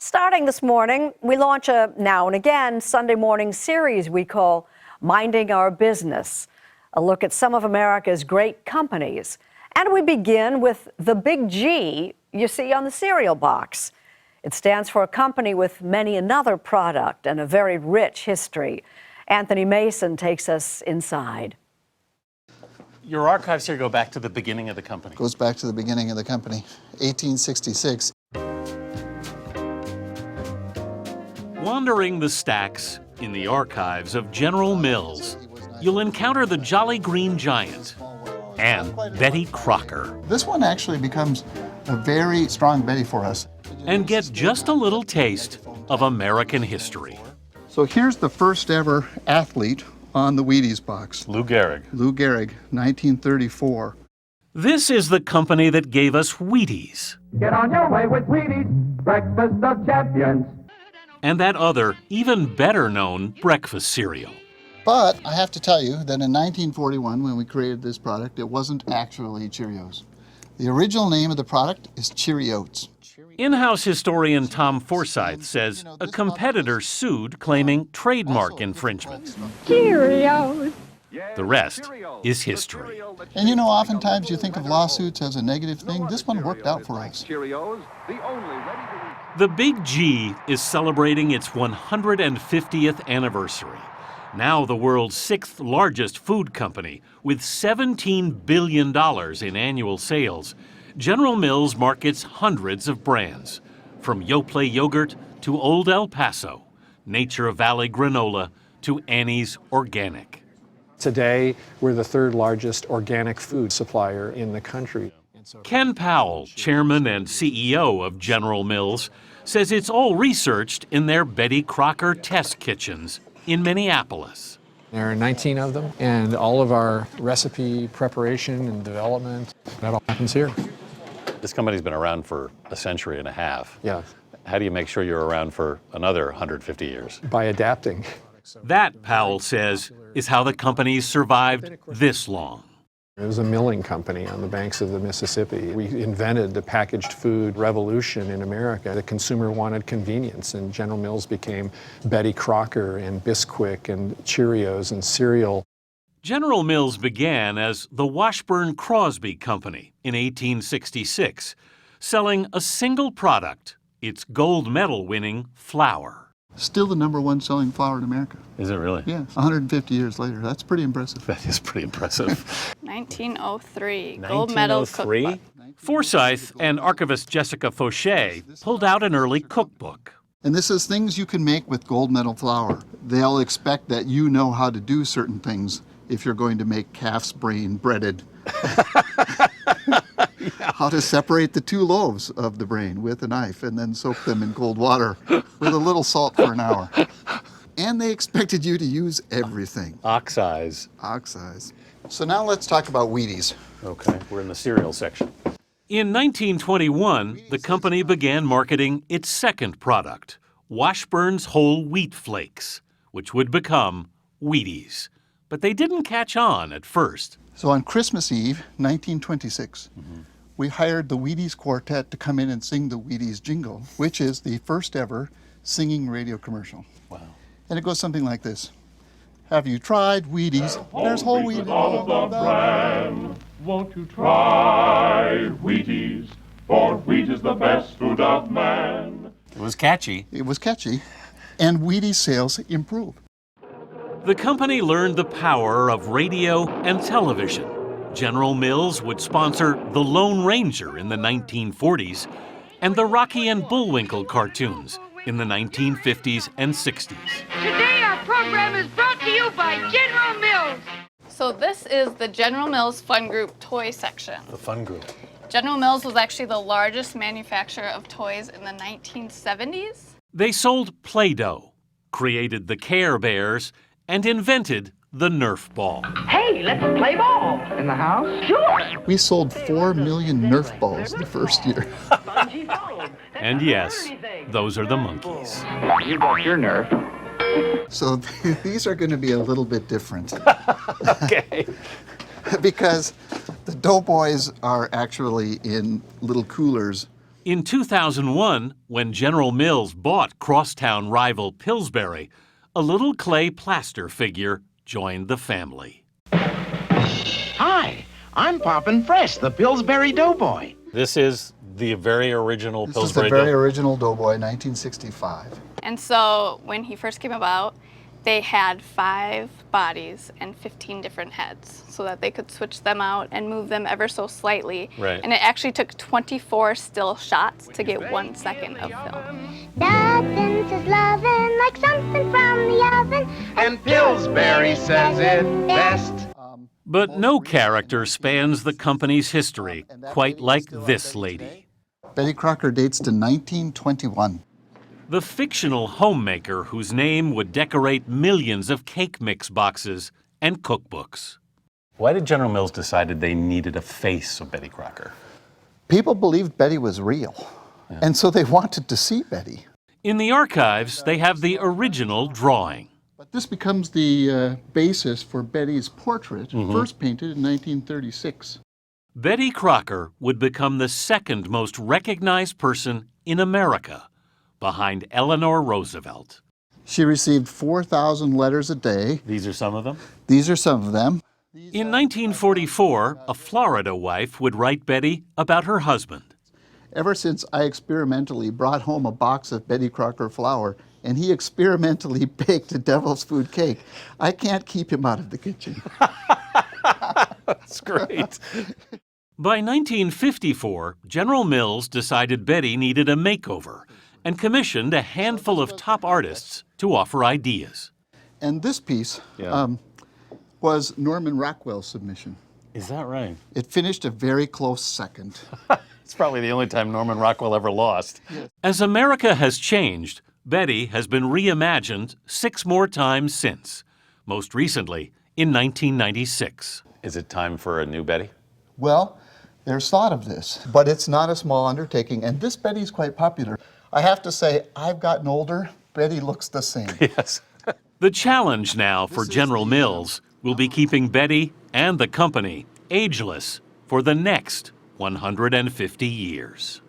Starting this morning, we launch a now and again Sunday morning series we call Minding Our Business, a look at some of America's great companies. And we begin with the big G you see on the cereal box. It stands for a company with many another product and a very rich history. Anthony Mason takes us inside. Your archives here go back to the beginning of the company. Goes back to the beginning of the company, 1866. Wandering the stacks in the archives of General Mills, you'll encounter the Jolly Green Giant and Betty Crocker. This one actually becomes a very strong Betty for us. And get just a little taste of American history. So here's the first ever athlete on the Wheaties box. Lou Gehrig. Lou Gehrig, 1934. This is the company that gave us Wheaties. Get on your way with Wheaties, breakfast of champions. And that other, even better known breakfast cereal. But I have to tell you that in 1941, when we created this product, it wasn't actually Cheerios. The original name of the product is Cheeriots. In-house historian Tom Forsyth says a competitor sued claiming trademark infringement. Cheerios! The rest is history. And you know, oftentimes you think of lawsuits as a negative thing. This one worked out for us. The Big G is celebrating its 150th anniversary. Now the world's sixth largest food company, with $17 billion in annual sales, General Mills markets hundreds of brands, from Yoplait yogurt to Old El Paso, Nature Valley granola to Annie's Organic. Today, we're the third largest organic food supplier in the country. Ken Powell, chairman and CEO of General Mills, says it's all researched in their Betty Crocker test kitchens in Minneapolis. There are 19 of them, and all of our recipe preparation and development, that all happens here. This company's been around for a century and a half. Yeah. How do you make sure you're around for another 150 years? By adapting. That, Powell says, is how the company's survived this long. It was a milling company on the banks of the Mississippi. We invented the packaged food revolution in America. The consumer wanted convenience, and General Mills became Betty Crocker and Bisquick and Cheerios and cereal. General Mills began as the Washburn Crosby Company in 1866, selling a single product, its gold medal-winning flour. Still the #1 selling flour in America. Is it really? Yeah, 150 years later. That's pretty impressive. That is pretty impressive. 1903, gold medal cookbook. Forsyth and archivist Jessica Fauché pulled out an early cookbook. And this is things you can make with gold medal flour. They'll expect that you know how to do certain things if you're going to make calf's brain breaded. How to separate the two loaves of the brain with a knife and then soak them in cold water with a little salt for an hour. And they expected you to use everything. Ox eyes. Ox eyes. So now let's talk about Wheaties. Okay, we're in the cereal section. In 1921, the company began marketing its second product, Washburn's Whole Wheat Flakes, which would become Wheaties. But they didn't catch on at first. So on Christmas Eve, 1926, we hired the Wheaties Quartet to come in and sing the Wheaties Jingle, which is the first ever singing radio commercial. Wow. And it goes something like this. Have you tried Wheaties? There's whole wheat in all of the brand. Won't you try Wheaties? For wheat is the best food of man. It was catchy. It was catchy, and Wheaties sales improved. The company learned the power of radio and television. General Mills would sponsor The Lone Ranger in the 1940s and the Rocky and Bullwinkle cartoons in the 1950s and 60s. Today our program is brought to you by General Mills. So this is the General Mills Fun Group toy section. The fun group. General Mills was actually the largest manufacturer of toys in the 1970s. They sold Play-Doh, created the Care Bears, and invented the Nerf ball. Hey, let's play ball. In the house? Sure. We sold 4 million Nerf balls the first year. And yes, those are the monkeys. You got your Nerf. So these are going to be a little bit different. Okay. Because the Doughboys are actually in little coolers In 2001, when General Mills bought crosstown rival Pillsbury, a little clay plaster figure joined the family. Hi, I'm Poppin' Fresh, the Pillsbury Doughboy. This is the very original This is the Pillsbury very Doughboy. original Doughboy, 1965. And so when he first came about, they had 5 bodies and 15 different heads so that they could switch them out and move them ever so slightly. Right. And it actually took 24 still shots to get 1 second of film. Nothing's just loving like something from the oven. And Pillsbury says it best. But no character spans the company's history quite like this lady. Betty Crocker dates to 1921. The fictional homemaker whose name would decorate millions of cake mix boxes and cookbooks. Why did General Mills decide they needed a face of Betty Crocker? People believed Betty was real, and so they wanted to see Betty. In the archives, they have the original drawing. But this becomes the basis for Betty's portrait, first painted in 1936. Betty Crocker would become the second most recognized person in America, behind Eleanor Roosevelt. She received 4,000 letters a day. These are some of them? These are some of them. In 1944, a Florida wife would write Betty about her husband. Ever since I experimentally brought home a box of Betty Crocker flour and he experimentally baked a devil's food cake, I can't keep him out of the kitchen. That's great. By 1954, General Mills decided Betty needed a makeover and commissioned a handful of top artists to offer ideas. And this piece was Norman Rockwell's submission. Is that right? It finished a very close second. It's probably the only time Norman Rockwell ever lost. As America has changed, Betty has been reimagined 6 more times since, most recently in 1996. Is it time for a new Betty? Well, there's thought of this, but it's not a small undertaking, and this Betty's quite popular. I have to say, I've gotten older, Betty looks the same. Yes. The challenge now for General Mills will be keeping Betty and the company ageless for the next 150 years.